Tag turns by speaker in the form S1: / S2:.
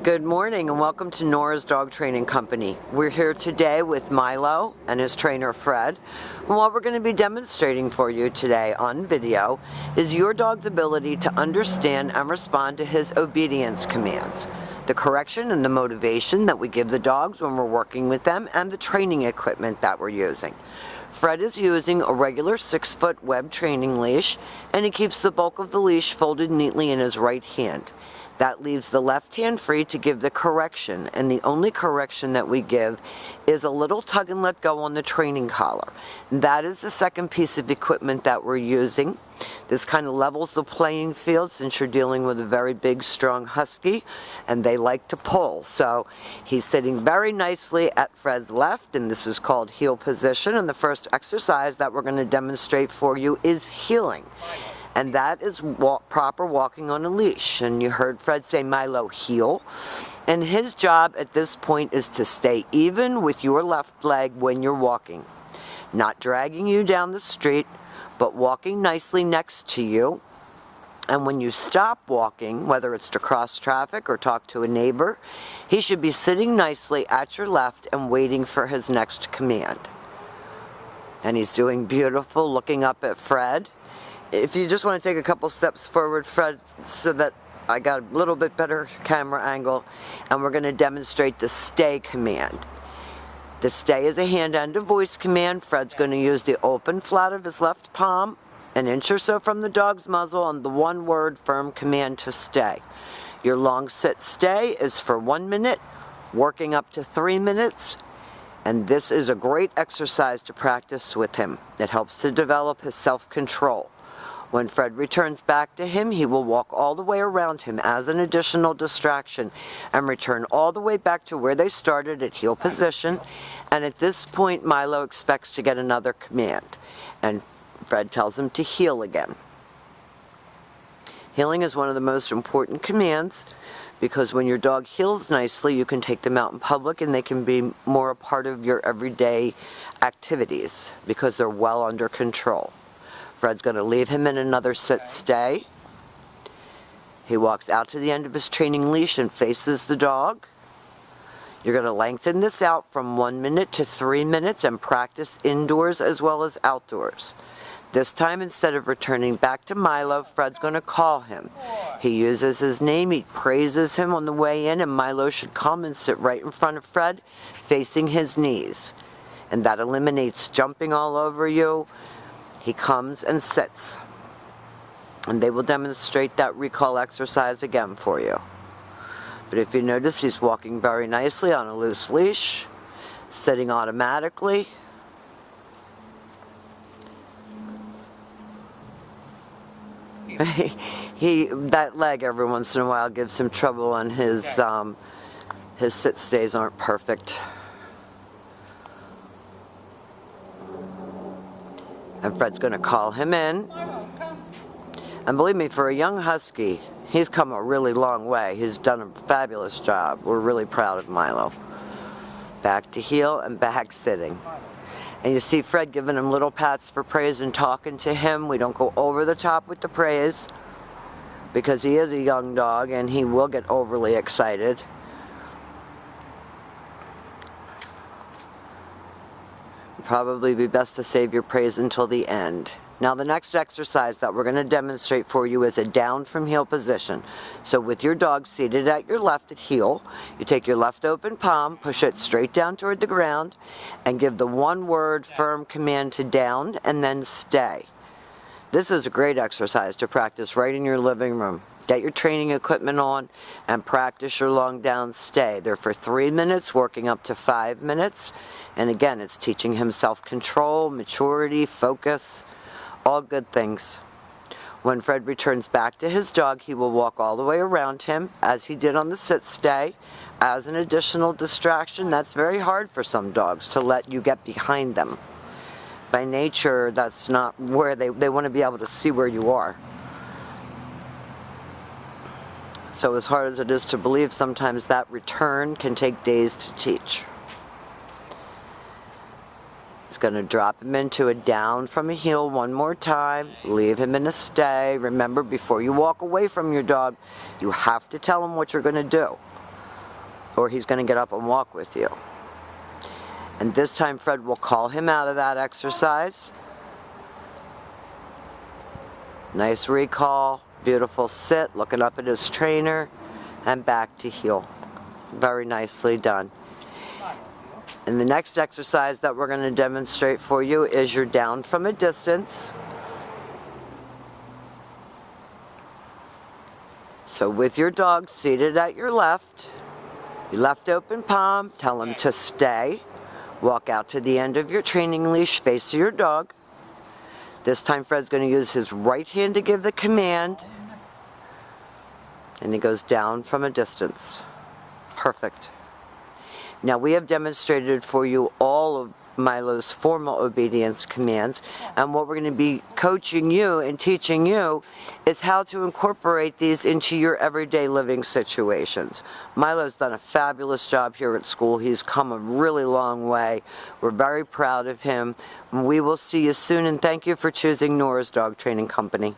S1: Good morning and welcome to Nora's Dog Training Company. We're here today with Milo and his trainer Fred. And what we're going to be demonstrating for you today on video is your dog's ability to understand and respond to his obedience commands, the correction and the motivation that we give the dogs when we're working with them, and the training equipment that we're using. Fred is using a regular 6-foot web training leash, and he keeps the bulk of the leash folded neatly in his right hand. That leaves the left hand free to give the correction, and the only correction that we give is a little tug and let go on the training collar. That is the second piece of equipment that we're using. This kind of levels the playing field since you're dealing with a very big, strong husky, and they like to pull. So he's sitting very nicely at Fred's left, and this is called heel position, and the first exercise that we're going to demonstrate for you is heeling. And that is proper walking on a leash. And you heard Fred say, Milo, heel. And his job at this point is to stay even with your left leg when you're walking. Not dragging you down the street, but walking nicely next to you. And when you stop walking, whether it's to cross traffic or talk to a neighbor, he should be sitting nicely at your left and waiting for his next command. And he's doing beautiful, looking up at Fred. If you just want to take a couple steps forward, Fred, so that I got a little bit better camera angle, and we're going to demonstrate the stay command. The stay is a hand and a voice command. Fred's going to use the open flat of his left palm, an inch or so from the dog's muzzle, on the one-word firm command to stay. Your long sit stay is for 1 minute, working up to 3 minutes, and this is a great exercise to practice with him. It helps to develop his self-control. When Fred returns back to him, he will walk all the way around him as an additional distraction and return all the way back to where they started at heel position. And at this point, Milo expects to get another command. And Fred tells him to heel again. Heeling is one of the most important commands because when your dog heels nicely, you can take them out in public and they can be more a part of your everyday activities because they're well under control. Fred's going to leave him in another sit stay. He walks out to the end of his training leash and faces the dog. You're going to lengthen this out from 1 minute to 3 minutes and practice indoors as well as outdoors. This time, instead of returning back to Milo, Fred's going to call him. He uses his name, he praises him on the way in, and Milo should come and sit right in front of Fred, facing his knees. And that eliminates jumping all over you. He comes and sits, and they will demonstrate that recall exercise again for you. But if you notice, he's walking very nicely on a loose leash, sitting automatically. That leg every once in a while gives him trouble, and his sit stays aren't perfect. And Fred's going to call him in. And believe me, for a young husky, he's come a really long way. He's done a fabulous job. We're really proud of Milo. Back to heel and back sitting. And you see Fred giving him little pats for praise and talking to him. We don't go over the top with the praise because he is a young dog and he will get overly excited. Probably be best to save your praise until the end. Now the next exercise that we're going to demonstrate for you is a down from heel position. So with your dog seated at your left at heel, you take your left open palm, push it straight down toward the ground, and give the one-word firm command to down and then stay. This is a great exercise to practice right in your living room. Get your training equipment on and practice your long down stay. They're for 3 minutes, working up to 5 minutes. And again, it's teaching him self-control, maturity, focus, all good things. When Fred returns back to his dog, he will walk all the way around him, as he did on the sit stay, as an additional distraction. That's very hard for some dogs, to let you get behind them. By nature, that's not where they want to be able to see where you are. So as hard as it is to believe, sometimes that return can take days to teach. He's going to drop him into a down from a heel one more time, leave him in a stay. Remember, before you walk away from your dog, you have to tell him what you're going to do. or he's going to get up and walk with you. And this time Fred will call him out of that exercise. Nice recall, beautiful sit, looking up at his trainer, and back to heel. Very nicely done. And the next exercise that we're going to demonstrate for you is your down from a distance. So with your dog seated at your left open palm, tell him to stay. Walk out to the end of your training leash, face your dog. This time Fred's going to use his right hand to give the command. And he goes down from a distance. Perfect. Now we have demonstrated for you all of Milo's formal obedience commands, and what we're going to be coaching you and teaching you is how to incorporate these into your everyday living situations. Milo's done a fabulous job here at school. He's come a really long way. We're very proud of him. We will see you soon, and thank you for choosing Nora's Dog Training Company.